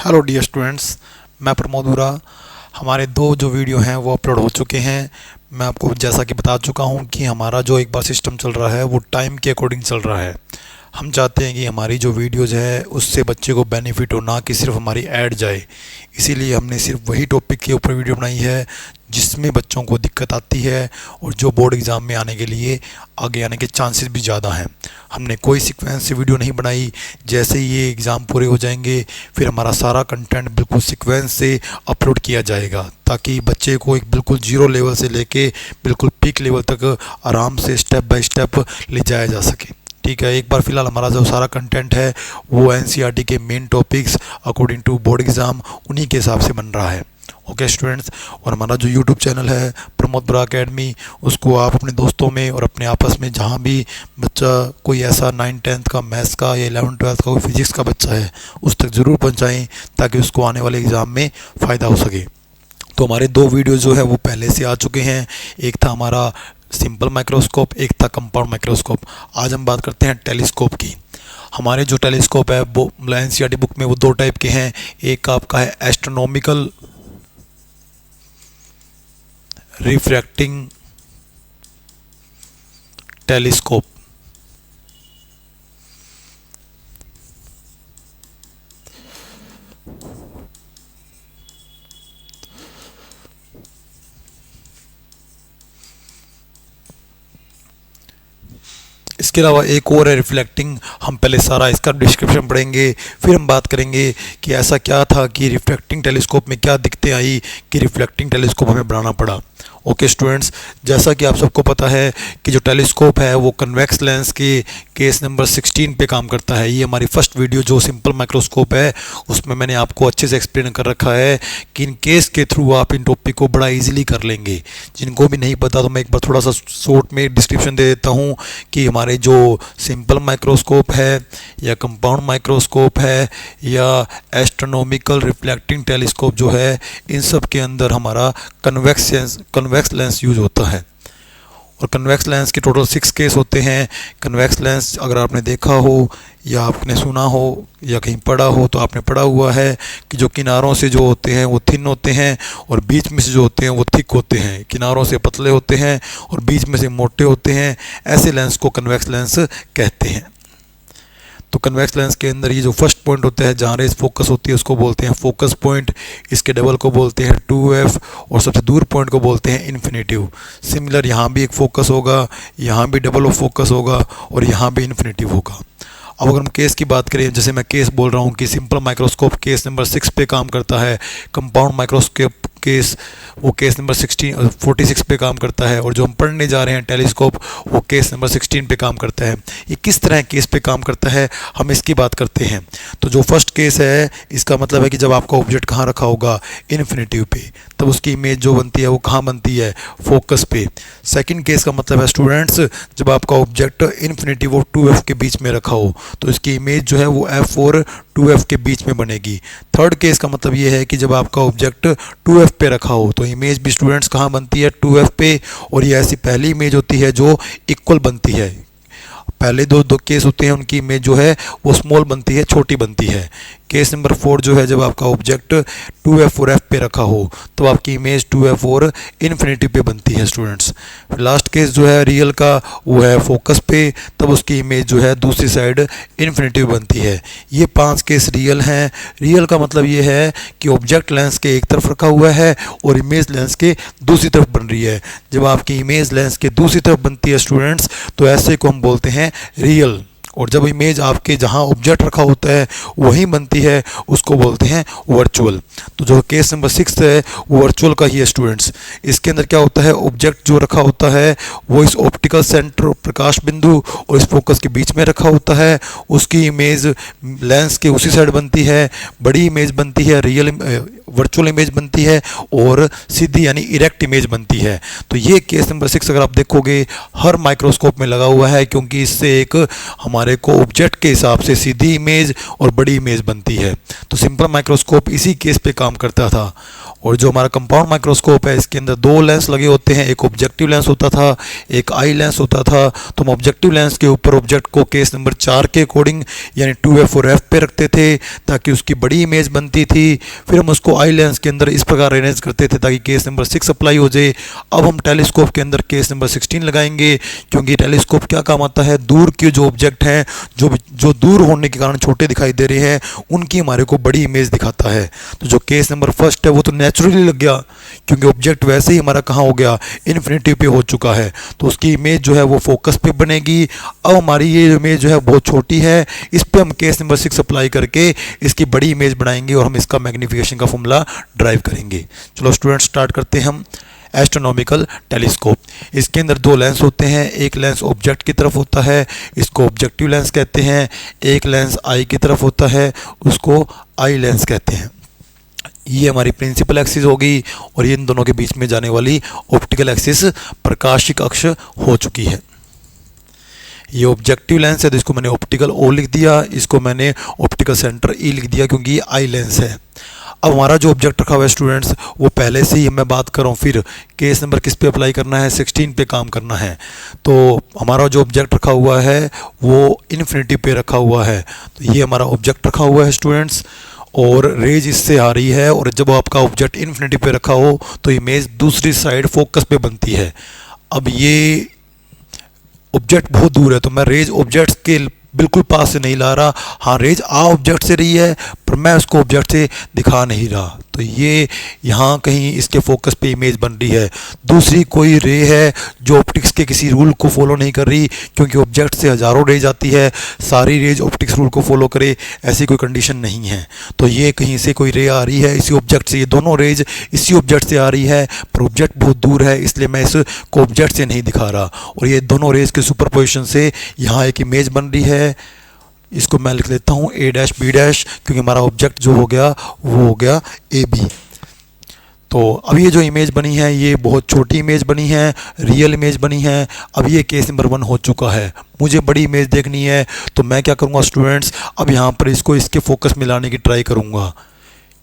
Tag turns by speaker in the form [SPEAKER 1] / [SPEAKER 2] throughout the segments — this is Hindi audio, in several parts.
[SPEAKER 1] हेलो डियर स्टूडेंट्स, मैं प्रमोद हुरा। हमारे दो जो वीडियो हैं वो अपलोड हो चुके हैं। मैं आपको जैसा कि बता चुका हूं कि हमारा जो एक बार सिस्टम चल रहा है वो टाइम के अकॉर्डिंग चल रहा है। हम चाहते हैं कि हमारी जो वीडियोज़ है उससे बच्चे को बेनिफिट हो, ना कि सिर्फ हमारी ऐड जाए। इसीलिए हमने सिर्फ वही टॉपिक के ऊपर वीडियो बनाई है जिसमें बच्चों को दिक्कत आती है और जो बोर्ड एग्ज़ाम में आने के लिए आगे आने के चांसेस भी ज़्यादा हैं। हमने कोई सीक्वेंस से वीडियो नहीं बनाई। जैसे ही ये एग्ज़ाम पूरे हो जाएंगे फिर हमारा सारा कंटेंट बिल्कुल सीक्वेंस से अपलोड किया जाएगा, ताकि बच्चे को एक बिल्कुल जीरो लेवल से लेके बिल्कुल पीक लेवल तक आराम से स्टेप बाय स्टेप ले जाया जा सके। ठीक है, एक बार फ़िलहाल हमारा जो सारा कंटेंट है वो एनसीईआरटी के main topics according to board exam उन्हीं के हिसाब से बन रहा है। ओके स्टूडेंट्स, और हमारा जो यूट्यूब चैनल है प्रमोद ब्रा अकेडमी, उसको आप अपने दोस्तों में और अपने आपस में जहाँ भी बच्चा कोई ऐसा 9th-10th का मैथ्स का या 11th-12th का कोई फिजिक्स का बच्चा है उस तक ज़रूर पहुँचाएँ, ताकि उसको आने वाले एग्ज़ाम में फ़ायदा हो सके। तो हमारे दो वीडियो जो है वो पहले से आ चुके हैं। एक था हमारा सिंपल माइक्रोस्कोप, एक था कंपाउंड माइक्रोस्कोप। आज हम बात करते हैं टेलीस्कोप की। हमारे जो टेलीस्कोप है वो एनसीईआरटी बुक में वो दो टाइप के हैं। एक आपका है एस्ट्रोनॉमिकल रिफ्रैक्टिंग टेलीस्कोप, इसके अलावा एक और है रिफ्लेक्टिंग। हम पहले सारा इसका डिस्क्रिप्शन पढ़ेंगे, फिर हम बात करेंगे कि ऐसा क्या था कि रिफ्लेक्टिंग टेलीस्कोप में क्या दिक्कतें आई कि रिफ्लेक्टिंग टेलीस्कोप हमें बनाना पड़ा। ओके स्टूडेंट्स, जैसा कि आप सबको पता है कि जो टेलीस्कोप है वो कन्वेक्स लेंस के केस नंबर 16 पे काम करता है। ये हमारी फर्स्ट वीडियो जो सिंपल माइक्रोस्कोप है उसमें मैंने आपको अच्छे से एक्सप्लेन कर रखा है कि इन केस के थ्रू आप इन टॉपिक को बड़ा इजीली कर लेंगे। जिनको भी नहीं पता तो मैं एक बार थोड़ा सा शॉर्ट में डिस्क्रिप्शन दे देता हूँ कि हमारे जो सिंपल माइक्रोस्कोप है या कंपाउंड माइक्रोस्कोप है या एस्ट्रोनॉमिकल रिफ्लेक्टिंग टेलीस्कोप जो है, इन सब के अंदर हमारा कन्वेक्स लेंस यूज होता है। और कन्वेक्स लेंस के टोटल 6 केस होते हैं। कन्वेक्स लेंस अगर आपने देखा हो या आपने सुना हो या कहीं पढ़ा हो तो आपने पढ़ा हुआ है कि जो किनारों से जो होते हैं वो थिन होते हैं और बीच में से जो होते हैं वो थिक होते हैं। किनारों से पतले होते हैं और बीच में से मोटे होते हैं। ऐसे लेंस को कन्वेक्स लेंस कहते हैं। तो कन्वेक्स लेंस के अंदर ये जो फर्स्ट पॉइंट होता है जहाँ रेज फोकस होती है उसको बोलते हैं फोकस पॉइंट। इसके डबल को बोलते हैं 2f और सबसे दूर पॉइंट को बोलते हैं इन्फिनेटिव। सिमिलर यहाँ भी एक फोकस होगा, यहाँ भी डबल ऑफ फोकस होगा और यहाँ भी इन्फिनेटिव होगा। अब अगर हम केस की बात करें, जैसे मैं केस बोल रहा हूँ कि सिंपल माइक्रोस्कोप केस नंबर 6 पे काम करता है, कंपाउंड माइक्रोस्कोप केस वो केस नंबर 46 पे काम करता है, और जो हम पढ़ने जा रहे हैं टेलीस्कोप वो केस नंबर 16 पे काम करता है। ये किस तरह केस पे काम करता है हम इसकी बात करते हैं। तो जो फर्स्ट केस है इसका मतलब है कि जब आपका ऑब्जेक्ट कहाँ रखा होगा, इन्फिनेटिव पे, तब उसकी इमेज जो बनती है वो कहाँ बनती है, फोकस पे। सेकंड केस का मतलब है स्टूडेंट्स, जब आपका ऑब्जेक्ट इन्फिनेटिव और 2f के बीच में रखा हो तो इसकी इमेज जो है वो f और 2f के बीच में बनेगी। थर्ड केस का मतलब ये है कि जब आपका ऑब्जेक्ट 2f पे रखा हो तो इमेज भी स्टूडेंट्स कहाँ बनती है, 2f पे, और ये ऐसी पहली इमेज होती है जो इक्वल बनती है। पहले दो केस होते हैं उनकी इमेज जो है वो स्मॉल बनती है, छोटी बनती है। केस नंबर 4 जो है जब आपका ऑब्जेक्ट 2f और f पे रखा हो तो आपकी इमेज 2f और इन्फिनिटी पे बनती है स्टूडेंट्स। लास्ट केस जो है रियल का वो है फोकस पे, तब उसकी इमेज जो है दूसरी साइड इन्फिनिटी बनती है। ये 5 केस रियल हैं। रियल का मतलब ये है कि ऑब्जेक्ट लेंस के एक तरफ रखा हुआ है और इमेज लेंस के दूसरी तरफ बन रही है। जब आपकी इमेज लेंस के दूसरी तरफ बनती है स्टूडेंट्स तो ऐसे को हम बोलते हैं रियल, और जब इमेज आपके जहां ऑब्जेक्ट रखा होता है वहीं बनती है उसको बोलते हैं वर्चुअल। तो जो केस नंबर 6 है वो वर्चुअल का ही है स्टूडेंट्स। इसके अंदर क्या होता है, ऑब्जेक्ट जो रखा होता है वो इस ऑप्टिकल सेंटर प्रकाश बिंदु और इस फोकस के बीच में रखा होता है। उसकी इमेज लेंस के उसी साइड बनती है, बड़ी इमेज बनती है, रियल वर्चुअल इमेज बनती है और सीधी यानी इरेक्ट इमेज बनती है। तो ये केस नंबर 6 अगर आप देखोगे हर माइक्रोस्कोप में लगा हुआ है, क्योंकि इससे एक हमारे को ऑब्जेक्ट के हिसाब से सीधी इमेज और बड़ी इमेज बनती है। तो सिंपल माइक्रोस्कोप इसी केस पे काम करता था। और जो हमारा कंपाउंड माइक्रोस्कोप है इसके अंदर दो लेंस लगे होते हैं, एक ऑब्जेक्टिव लेंस होता था, एक आई लेंस होता था। तो हम ऑब्जेक्टिव लेंस के ऊपर ऑब्जेक्ट को केस नंबर 4 के अकॉर्डिंग यानी 2f और f पे रखते थे ताकि उसकी बड़ी इमेज बनती थी। फिर हम उसको आई लेंस के अंदर इस प्रकार अरेंज करते थे ताकि केस नंबर 6 अप्लाई हो जाए। अब हम टेलीस्कोप के अंदर केस नंबर 16 लगाएंगे, क्योंकि टेलीस्कोप क्या काम आता है, दूर के जो ऑब्जेक्ट हैं जो दूर होने के कारण छोटे दिखाई दे रहे हैं उनकी हमारे को बड़ी इमेज दिखाता है। तो जो केस नंबर फर्स्ट है वो तो नेचुरली लग गया, क्योंकि ऑब्जेक्ट वैसे ही हमारा कहाँ हो गया, इन्फिनिटी पे हो चुका है, तो उसकी इमेज जो है वो फोकस पे बनेगी। अब हमारी ये इमेज जो है बहुत छोटी है, इस पे हम केस नंबर 6 अप्लाई करके इसकी बड़ी इमेज बनाएंगे और हम इसका मैग्नीफिकेशन का फॉर्मूला ड्राइव करेंगे। चलो स्टूडेंट्स स्टार्ट करते हैं हम एस्ट्रोनॉमिकल टेलीस्कोप। इसके अंदर दो लेंस होते हैं, एक लेंस ऑब्जेक्ट की तरफ होता है, इसको ऑब्जेक्टिव लेंस कहते हैं, एक लेंस आई की तरफ होता है, उसको आई लेंस कहते हैं। ये हमारी प्रिंसिपल एक्सिस होगी और ये इन दोनों के बीच में जाने वाली ऑप्टिकल एक्सिस प्रकाशिक अक्ष हो चुकी है। ये ऑब्जेक्टिव लेंस है तो इसको मैंने ऑप्टिकल ओ लिख दिया, इसको मैंने ऑप्टिकल सेंटर ई लिख दिया क्योंकि ये आई लेंस है। अब हमारा जो ऑब्जेक्ट रखा हुआ है स्टूडेंट्स वो पहले से ही मैं बात कर रहा हूँ, फिर केस नंबर किस पे अप्लाई करना है, 16 पे काम करना है। तो हमारा जो ऑब्जेक्ट रखा हुआ है वो इन्फिनिटी पे रखा हुआ है, तो ये हमारा ऑब्जेक्ट रखा हुआ है स्टूडेंट्स और रेज इससे आ रही है, और जब आपका ऑब्जेक्ट इन्फिनिटी पे रखा हो तो इमेज दूसरी साइड फोकस पे बनती है। अब ये ऑब्जेक्ट बहुत दूर है तो मैं रेज ऑब्जेक्ट के बिल्कुल पास से नहीं ला रहा, हाँ रेज आ ऑब्जेक्ट से रही है पर मैं उसको ऑब्जेक्ट से दिखा नहीं रहा, तो ये यहाँ कहीं इसके फोकस पे इमेज बन रही है। दूसरी कोई रे है जो ऑप्टिक्स के किसी रूल को फॉलो नहीं कर रही, क्योंकि ऑब्जेक्ट से हज़ारों रेज आती है, सारी रेज ऑप्टिक्स रूल को फॉलो करे ऐसी कोई कंडीशन नहीं है। तो ये कहीं से कोई रे आ रही है इसी ऑब्जेक्ट से, ये दोनों रेज इसी ऑब्जेक्ट से आ रही है पर ऑब्जेक्ट बहुत दूर है इसलिए मैं इसको ऑब्जेक्ट से नहीं दिखा रहा, और ये दोनों रेज के सुपरपोजिशन से यहाँ एक इमेज बन रही है। इसको मैं लिख लेता हूँ A डैश B डैश, क्योंकि हमारा ऑब्जेक्ट जो हो गया वो हो गया AB। तो अब ये जो इमेज बनी है ये बहुत छोटी इमेज बनी है, रियल इमेज बनी है। अब ये केस नंबर 1 हो चुका है, मुझे बड़ी इमेज देखनी है तो मैं क्या करूँगा स्टूडेंट्स, अब यहाँ पर इसको इसके फोकस में लाने की ट्राई करूँगा,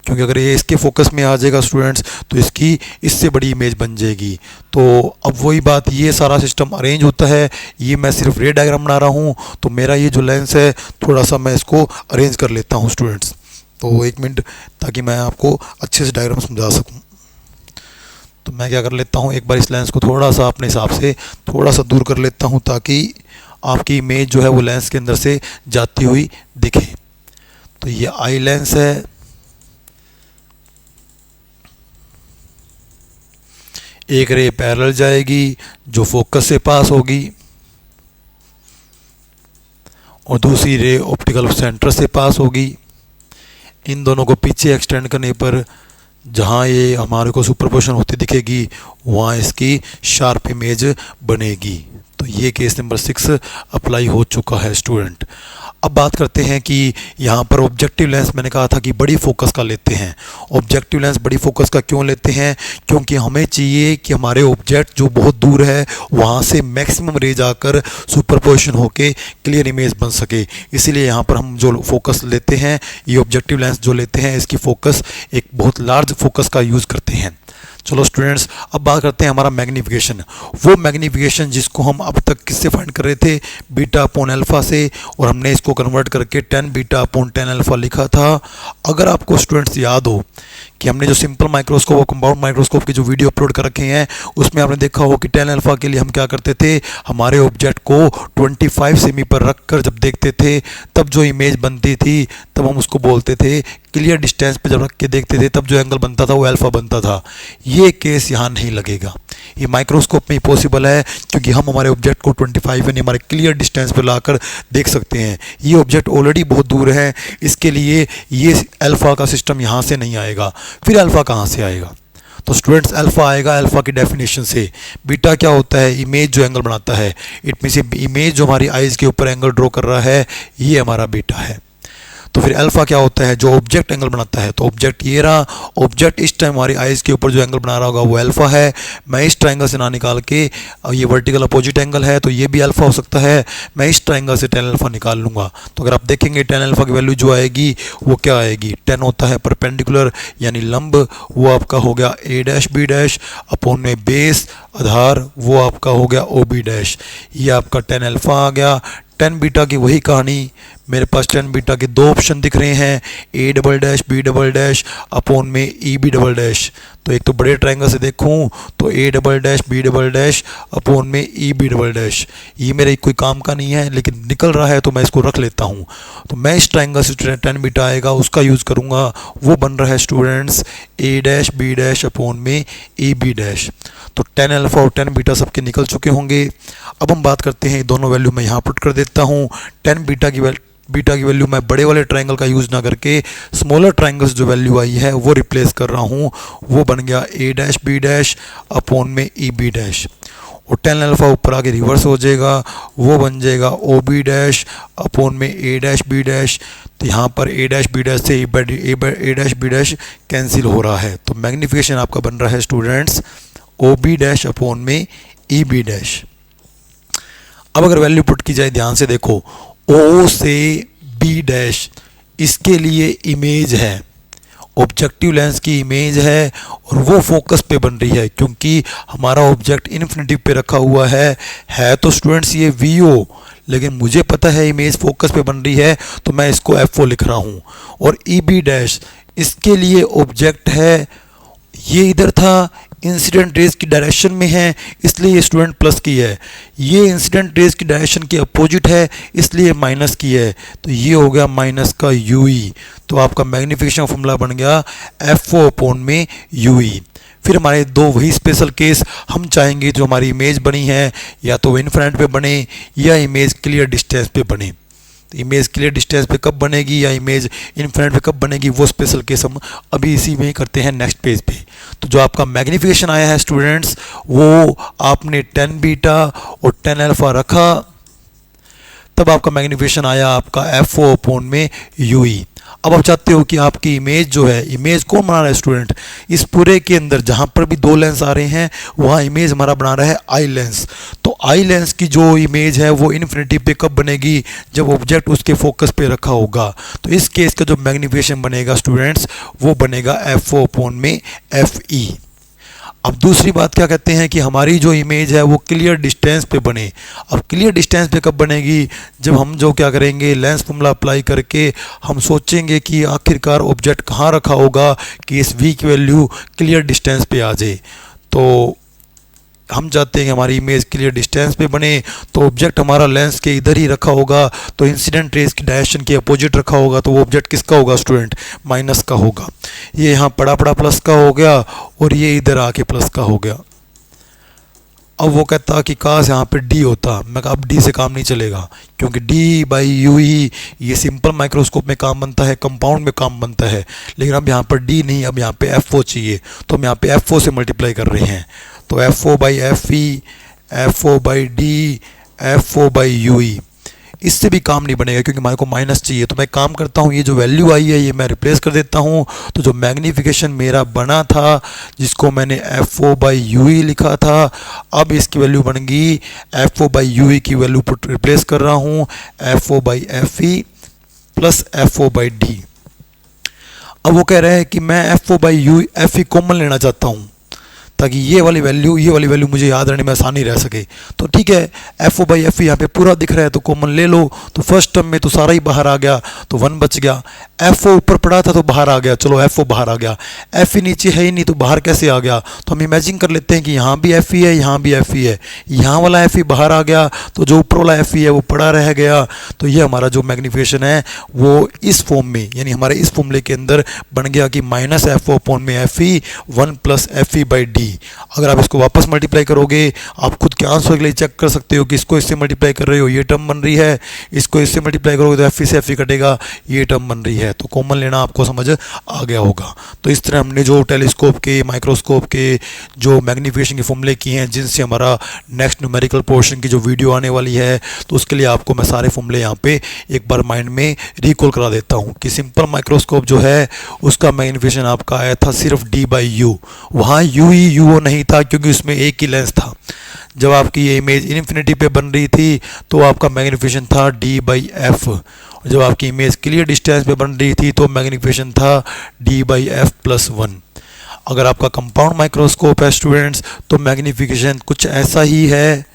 [SPEAKER 1] क्योंकि अगर ये इसके फोकस में आ जाएगा स्टूडेंट्स तो इसकी इससे बड़ी इमेज बन जाएगी। तो अब वही बात, ये सारा सिस्टम अरेंज होता है, ये मैं सिर्फ रे डायग्राम बना रहा हूँ, तो मेरा ये जो लेंस है थोड़ा सा मैं इसको अरेंज कर लेता हूँ स्टूडेंट्स। तो एक मिनट, ताकि मैं आपको अच्छे से डायग्राम समझा सकूँ। तो मैं क्या कर लेता हूँ, एक बार इस लेंस को थोड़ा सा अपने हिसाब से थोड़ा सा दूर कर लेता हूँ ताकि आपकी इमेज जो है वो लेंस के अंदर से जाती हुई दिखे। तो ये आई लेंस है, एक रे पैरेलल जाएगी जो फोकस से पास होगी और दूसरी रे ऑप्टिकल सेंटर से पास होगी। इन दोनों को पीछे एक्सटेंड करने पर जहाँ ये हमारे को सुपरपोजिशन होती दिखेगी वहाँ इसकी शार्प इमेज बनेगी। तो ये केस नंबर 6 अप्लाई हो चुका है स्टूडेंट। अब बात करते हैं कि यहाँ पर ऑब्जेक्टिव लेंस मैंने कहा था कि बड़ी फोकस का लेते हैं। ऑब्जेक्टिव लेंस बड़ी फोकस का क्यों लेते हैं, क्योंकि हमें चाहिए कि हमारे ऑब्जेक्ट जो बहुत दूर है वहाँ से मैक्सिमम रे जाकर सुपरपोजिशन होके क्लियर इमेज बन सके, इसीलिए यहाँ पर हम जो फोकस लेते हैं, ये ऑब्जेक्टिव लेंस जो लेते हैं इसकी फोकस एक बहुत लार्ज फोकस का यूज़ करते हैं। चलो स्टूडेंट्स अब बात करते हैं हमारा मैग्नीफिकेशन। वो मैग्नीफिकेशन जिसको हम अब तक किससे फाइंड कर रहे थे, बीटा अपॉन अल्फ़ा से, और हमने इसको कन्वर्ट करके 10 बीटा अपॉन 10 अल्फ़ा लिखा था। अगर आपको स्टूडेंट्स याद हो कि हमने जो सिंपल माइक्रोस्कोप और कंपाउंड माइक्रोस्कोप की जो वीडियो अपलोड कर रखे हैं उसमें आपने देखा हो कि 10 अल्फ़ा के लिए हम क्या करते थे, हमारे ऑब्जेक्ट को 25 सेमी पर रख कर जब देखते थे तब जो इमेज बनती थी तब हम उसको बोलते थे क्लियर डिस्टेंस पे जब रख के देखते थे तब जो एंगल बनता था वो अल्फ़ा बनता था। ये केस यहाँ नहीं लगेगा, ये माइक्रोस्कोप में ही पॉसिबल है क्योंकि हम हमारे ऑब्जेक्ट को 25 यानी हमारे क्लियर डिस्टेंस पर लाकर देख सकते हैं। ये ऑब्जेक्ट ऑलरेडी बहुत दूर है, इसके लिए ये अल्फ़ा का सिस्टम यहाँ से नहीं आएगा। फिर अल्फ़ा कहाँ से आएगा, तो स्टूडेंट्स अल्फ़ा आएगा अल्फ़ा की डेफिनेशन से। बीटा क्या होता है, इमेज जो एंगल बनाता है, इट मीन्स इमेज जो हमारी आइज़ के ऊपर एंगल ड्रॉ कर रहा है ये हमारा बीटा है। तो फिर अल्फ़ा क्या होता है, जो ऑब्जेक्ट एंगल बनाता है। तो ऑब्जेक्ट ये रहा, ऑब्जेक्ट इस टाइम हमारी आइज़ के ऊपर जो एंगल बना रहा होगा वो अल्फ़ा है। मैं इस ट्रायंगल से ना निकाल के, ये वर्टिकल अपोजिट एंगल है तो ये भी अल्फ़ा हो सकता है, मैं इस ट्रायंगल से टेन अल्फ़ा निकाल लूँगा। तो अगर आप देखेंगे टेन अल्फ़ा की वैल्यू जो आएगी वो क्या आएगी, टेन होता है परपेंडिकुलर यानी लंब, वो आपका हो गया ए डैश बी डैश अपॉन में बेस आधार, वो आपका हो गया ओ बी डैश। ये आपका टेन अल्फ़ा आ गया। टेन बीटा की वही कहानी, मेरे पास टेन बीटा के दो ऑप्शन दिख रहे हैं, A double dash B double dash upon में ई बी डबल डैश। तो एक तो बड़े ट्रायंगल से देखूं तो A double dash B double dash upon में ई बी डबल डैश। ये मेरे कोई काम का नहीं है लेकिन निकल रहा है तो मैं इसको रख लेता हूं। तो मैं इस ट्रायंगल से टेन बीटा आएगा उसका यूज़ करूंगा, वो बन रहा है स्टूडेंट्स ए डैश बी डैश अपॉन में ई बी डैश। तो टेन अल्फ़ा और टेन बीटा सबके निकल चुके होंगे। अब हम बात करते हैं दोनों वैल्यू मैं यहाँ पुट कर देता हूँ। टेन बीटा की वैल्यू मैं बड़े वाले ट्रायंगल का यूज़ ना करके स्मॉलर ट्रायंगल से जो वैल्यू आई है वो रिप्लेस कर रहा हूँ, वो बन गया ए डैश बी डैश अपॉन में ई बी डैश। और टेन अल्फ़ा ऊपर आके रिवर्स हो जाएगा, वो बन जाएगा ओ बी डैश अपॉन में ए डैश बी डैश। तो यहाँ पर ए डैश बी डैश से A dash B dash cancel हो रहा है। तो मैग्नीफिकेशन आपका बन रहा है students O B dash upon में ई बी डैश। अब अगर वैल्यू पुट की जाए ध्यान से देखो, ओ से बी डैश इसके लिए इमेज है, ऑब्जेक्टिव लेंस की इमेज है और वो फोकस पे बन रही है क्योंकि हमारा ऑब्जेक्ट इन्फिनिटी पे रखा हुआ है तो स्टूडेंट्स ये वी ओ, लेकिन मुझे पता है इमेज फोकस पे बन रही है तो मैं इसको एफ ओ लिख रहा हूँ। और ई बी डैश इसके लिए ऑब्जेक्ट है, ये इधर था, इंसिडेंट रेज की डायरेक्शन में है इसलिए ये स्टूडेंट प्लस की है, ये इंसिडेंट रेज की डायरेक्शन के अपोजिट है इसलिए माइनस की है, तो ये हो गया माइनस का यू ई। तो आपका मैग्नीफिकेशन फॉर्मूला बन गया एफ ओ अपॉन में यू ई। फिर हमारे दो वही स्पेशल केस, हम चाहेंगे जो हमारी इमेज बनी है या तो इनफिनिट पे बने या इमेज क्लियर डिस्टेंस पे बने। तो इमेज क्लियर डिस्टेंस पे कब बनेगी या इमेज इनफिनिट पे कब बनेगी वो स्पेशल केस हम अभी इसी में ही करते हैं नेक्स्ट पेज पे। तो जो आपका मैग्नीफिकेशन आया है स्टूडेंट्स वो आपने टेन बीटा और टेन अल्फ़ा रखा, तब आपका मैग्नीफिकेशन आया आपका एफ ओ अपॉन में यू ई। अब आप चाहते हो कि आपकी इमेज जो है, इमेज कौन बना रहा है स्टूडेंट, इस पूरे के अंदर जहाँ पर भी दो लेंस आ रहे हैं वहाँ इमेज हमारा बना रहा है आई लेंस। तो आई लेंस की जो इमेज है वो इन्फिनिटी पे कब बनेगी, जब ऑब्जेक्ट उसके फोकस पे रखा होगा। तो इस केस का जो मैग्नीफिकेशन बनेगा स्टूडेंट्स वो बनेगा एफ ओ अपॉन में एफ ई। अब दूसरी बात क्या कहते हैं कि हमारी जो इमेज है वो क्लियर डिस्टेंस पे बने। अब क्लियर डिस्टेंस पे कब बनेगी, जब हम जो क्या करेंगे लेंस फॉर्मूला अप्लाई करके हम सोचेंगे कि आखिरकार ऑब्जेक्ट कहाँ रखा होगा कि इस वी की वैल्यू क्लियर डिस्टेंस पे आ जाए। तो हम चाहते हैं कि हमारी इमेज क्लियर डिस्टेंस पे बने, तो ऑब्जेक्ट हमारा लेंस के इधर ही रखा होगा, तो इंसिडेंट रेज की डायरेक्शन के अपोजिट रखा होगा, तो वो ऑब्जेक्ट किसका होगा स्टूडेंट, माइनस का होगा। ये यहाँ पड़ा प्लस का हो गया और ये इधर आके प्लस का हो गया। अब वो कहता कि काश यहाँ पे डी होता, मैं कहा अब डी से काम नहीं चलेगा क्योंकि डी बाई यू ही ये सिंपल माइक्रोस्कोप में काम बनता है, कंपाउंड में काम बनता है, लेकिन अब यहाँ पर डी नहीं, अब यहाँ पे एफ ओ चाहिए, तो हम यहाँ पे एफ ओ से मल्टीप्लाई कर रहे हैं। तो F O by F E, F O by D, F O by U E, इससे भी काम नहीं बनेगा क्योंकि हमारे को माइनस चाहिए। तो मैं काम करता हूँ, ये जो वैल्यू आई है ये मैं रिप्लेस कर देता हूँ। तो जो मैग्नीफिकेशन मेरा बना था जिसको मैंने F O by U E लिखा था, अब इसकी वैल्यू बन गई F O by U E की वैल्यू पुट रिप्लेस कर रहा हूँ F O by F E plus F O by D. अब वो कह रहे हैं कि मैं F O by U F E common लेना चाहता हूँ ताकि ये वाली वैल्यू मुझे याद रहने में आसानी रह सके। तो ठीक है, F O by F E यहाँ पे पूरा दिख रहा है तो कॉमन ले लो। तो फर्स्ट टर्म में तो सारा ही बाहर आ गया तो वन बच गया, एफ ओ ऊपर पड़ा था तो बाहर आ गया, चलो एफ ओ बाहर आ गया, एफ ई नीचे है ही नहीं तो बाहर कैसे आ गया। तो हम इमेजिन कर लेते हैं कि यहाँ भी एफ ई है, यहाँ भी एफ ई है, यहाँ वाला एफ ई बाहर आ गया तो जो ऊपर वाला एफ ई है वो पड़ा रह गया। तो ये हमारा जो मैग्नीफिकेशन है वो इस फॉर्म में यानी हमारे इस फॉर्मूले के अंदर बन गया कि माइनस एफ ओ अपॉन में F E one plus F E by D. अगर आप इसको वापस मल्टीप्लाई करोगे आप खुद उसके आंसर के लिए चेक कर सकते हो कि इसको इससे मल्टीप्लाई कर रहे हो ये टर्म बन रही है, इसको इससे मल्टीप्लाई करोगे तो एफ से एफ कटेगा, ये टर्म बन रही है। तो कॉमन लेना आपको समझ आ गया होगा। तो इस तरह हमने जो टेलीस्कोप के, माइक्रोस्कोप के जो मैग्नीफिकेशन के फॉर्मूले किए हैं, जिनसे हमारा नेक्स्ट न्यूमेरिकल पोर्शन की जो वीडियो आने वाली है, तो उसके लिए आपको मैं सारे फॉर्मूले यहाँ पे एक बार माइंड में रिकॉल करा देता हूँ कि सिंपल माइक्रोस्कोप जो है उसका मैग्नीफिकेशन आपका आया था सिर्फ डी बाई यू। वहाँ यू ही यू नहीं था क्योंकि उसमें एक ही लेंस था। जब आपकी ये इमेज इन्फिनिटी पे बन रही थी तो आपका मैग्नीफिकेशन था डी बाई एफ। जब आपकी इमेज क्लियर डिस्टेंस पे बन रही थी तो मैग्नीफिकेशन था डी बाई एफ प्लस 1। अगर आपका कंपाउंड माइक्रोस्कोप है स्टूडेंट्स तो मैग्नीफिकेशन कुछ ऐसा ही है,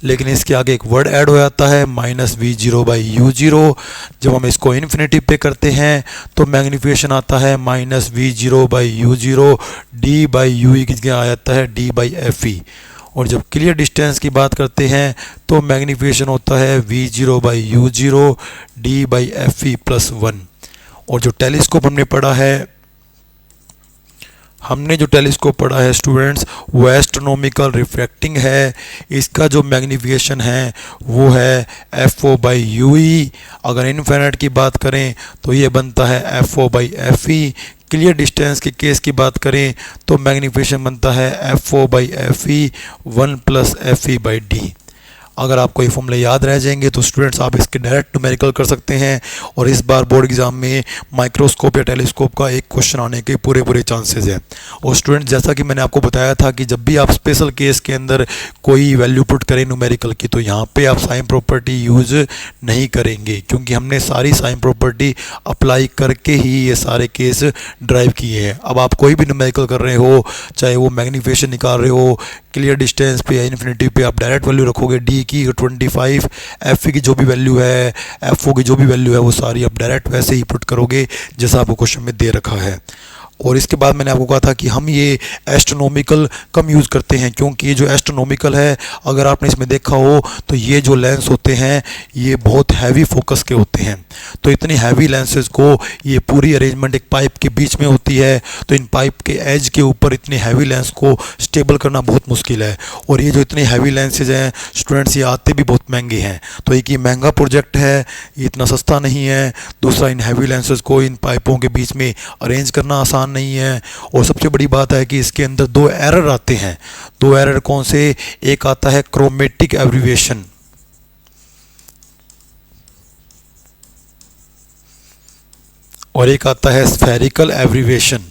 [SPEAKER 1] लेकिन इसके आगे एक वर्ड ऐड हो जाता है माइनस V0 बाई U0। जब हम इसको इन्फिनिटी पे करते हैं तो मैग्नीफिकेशन आता है minus V0 by U0, D by you की जगह आ जाता है डी बाई एफ ई। और जब क्लियर डिस्टेंस की बात करते हैं तो मैग्नीफिकेशन होता है V0 by U0, D by F E plus 1। और जो टेलीस्कोप हमने जो टेलीस्कोप पढ़ा है स्टूडेंट्स वो एस्ट्रोनॉमिकल रिफ्रैक्टिंग है। इसका जो मैग्नीफिकेशन है वो है FO बाई यू ई। अगर इनफिनिट की बात करें तो ये बनता है FO by F E. Clear distance के केस की बात करें तो मैग्नीफिकेशन बनता है FO by F E 1 plus F E by D. अगर आपको ये फॉर्मूले याद रह जाएंगे तो स्टूडेंट्स आप इसके डायरेक्ट न्यूमेरिकल कर सकते हैं और इस बार बोर्ड एग्जाम में माइक्रोस्कोप या टेलीस्कोप का एक क्वेश्चन आने के पूरे चांसेस हैं। और स्टूडेंट्स जैसा कि मैंने आपको बताया था कि जब भी आप स्पेशल केस के अंदर कोई वैल्यू पुट करें न्यूमेरिकल की तो यहाँ पे आप साइन प्रॉपर्टी यूज़ नहीं करेंगे, क्योंकि हमने सारी साइन प्रॉपर्टी अप्लाई करके ही ये सारे केस ड्राइव किए हैं। अब आप कोई भी न्यूमेरिकल कर रहे हो, चाहे वो मैग्नीफिकेशन निकाल रहे हो, क्लियर डिस्टेंस पे या इन्फिनिटी पे, आप डायरेक्ट वैल्यू रखोगे डी की 25, एफ की जो भी वैल्यू है, एफ ओ की जो भी वैल्यू है वो सारी आप डायरेक्ट वैसे ही पुट करोगे जैसा आपको क्वेश्चन में दे रखा है। और इसके बाद मैंने आपको कहा था कि हम ये एस्ट्रोनॉमिकल कम यूज़ करते हैं, क्योंकि ये जो एस्ट्रोनॉमिकल है अगर आपने इसमें देखा हो तो ये जो लेंस होते हैं ये बहुत हैवी फोकस के होते हैं। तो इतनी हैवी लेंसेज को, ये पूरी अरेंजमेंट एक पाइप के बीच में होती है, तो इन पाइप के एज के ऊपर इतने हैवी लेंस को स्टेबल करना बहुत मुश्किल है। और ये जो इतने हैवी लेंसेज हैं स्टूडेंट्स ये आते भी बहुत महंगे हैं। तो एक ये महंगा प्रोजेक्ट है, ये इतना सस्ता नहीं है। दूसरा, इन हैवी लेंसेज को इन पाइपों के बीच में अरेंज करना आसान नहीं है। और सबसे बड़ी बात है कि इसके अंदर 2 एरर आते हैं। 2 एरर कौन से? एक आता है क्रोमेटिक एब्रीविएशन, और एक आता है स्फेरिकल एब्रीविएशन।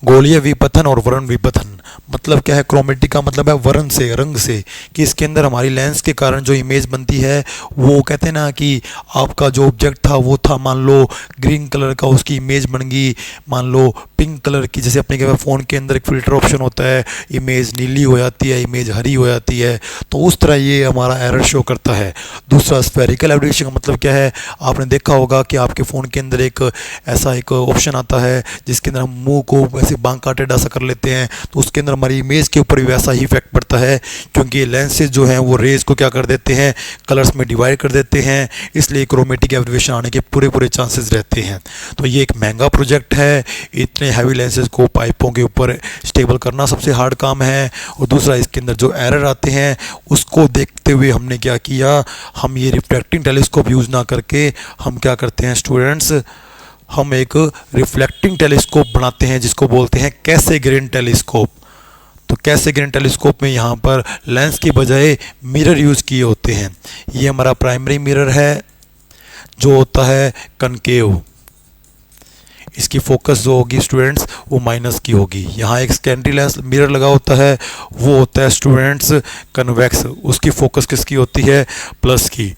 [SPEAKER 1] गोलीय विपथन और वर्ण विपथन। मतलब क्या है? क्रोमेटिक का मतलब है वर्ण से, रंग से, कि इसके अंदर हमारी लेंस के कारण जो इमेज बनती है वो कहते हैं ना कि आपका जो ऑब्जेक्ट था वो था मान लो ग्रीन कलर का, उसकी इमेज बन गई मान लो पिंक कलर की। जैसे अपने के फ़ोन के अंदर एक फ़िल्टर ऑप्शन होता है, इमेज नीली हो जाती है, इमेज हरी हो जाती है, तो उस तरह ये हमारा एरर शो करता है। दूसरा, स्फेरिकल एब्रीविएशन का मतलब क्या है? आपने देखा होगा कि आपके फ़ोन के अंदर एक ऐसा एक ऑप्शन आता है जिसके अंदर हम मुँह को वैसे बांका टेढ़ा सा कर लेते हैं, तो उसके अंदर हमारी इमेज के ऊपर भी वैसा ही इफेक्ट पड़ता है, क्योंकि ये लेंसेज जो हैं वो रेज को क्या कर देते हैं, कलर्स में डिवाइड कर देते हैं। इसलिए क्रोमेटिक एब्रीविएशन आने के पूरे चांसेस रहते हैं। तो ये एक महंगा प्रोजेक्ट है, इतने हैवी लेंसेज को पाइपों के ऊपर स्टेबल करना सबसे हार्ड काम है। और दूसरा, इसके अंदर जो एरर आते हैं उसको देखते हुए हमने क्या किया, हम ये रिफ्रैक्टिंग टेलीस्कोप यूज़ ना करके हम क्या करते हैं स्टूडेंट्स, हम एक रिफ्लेक्टिंग टेलीस्कोप बनाते हैं जिसको बोलते हैं कैसेग्रेन टेलीस्कोप। तो कैसेग्रेन टेलीस्कोप में यहाँ पर लेंस की बजाय मिरर यूज़ किए होते हैं। ये हमारा प्राइमरी मिरर है जो होता है कनकेव, इसकी फोकस जो होगी स्टूडेंट्स वो माइनस की होगी। यहाँ एक सेकेंडरी लेंस मिरर लगा होता है, वो होता है स्टूडेंट्स कन्वेक्स, उसकी फोकस किसकी होती है, प्लस की।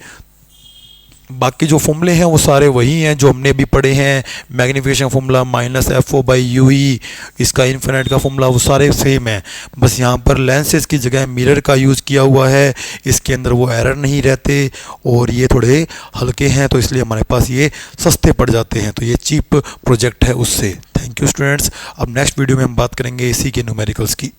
[SPEAKER 1] बाकी जो फॉर्मूले हैं वो सारे वही हैं जो हमने अभी पढ़े हैं। Magnification formula minus FO by U ई, इसका इन्फिनिट का फॉर्मूला, वो सारे सेम है। बस यहाँ पर लेंसेज की जगह मिरर का यूज़ किया हुआ है, इसके अंदर वो एरर नहीं रहते और ये थोड़े हल्के हैं, तो इसलिए हमारे पास ये सस्ते पड़ जाते हैं। तो ये चीप प्रोजेक्ट है उससे। Thank you students. अब नेक्स्ट वीडियो में हम बात करेंगे इसी के न्यूमेरिकल्स की।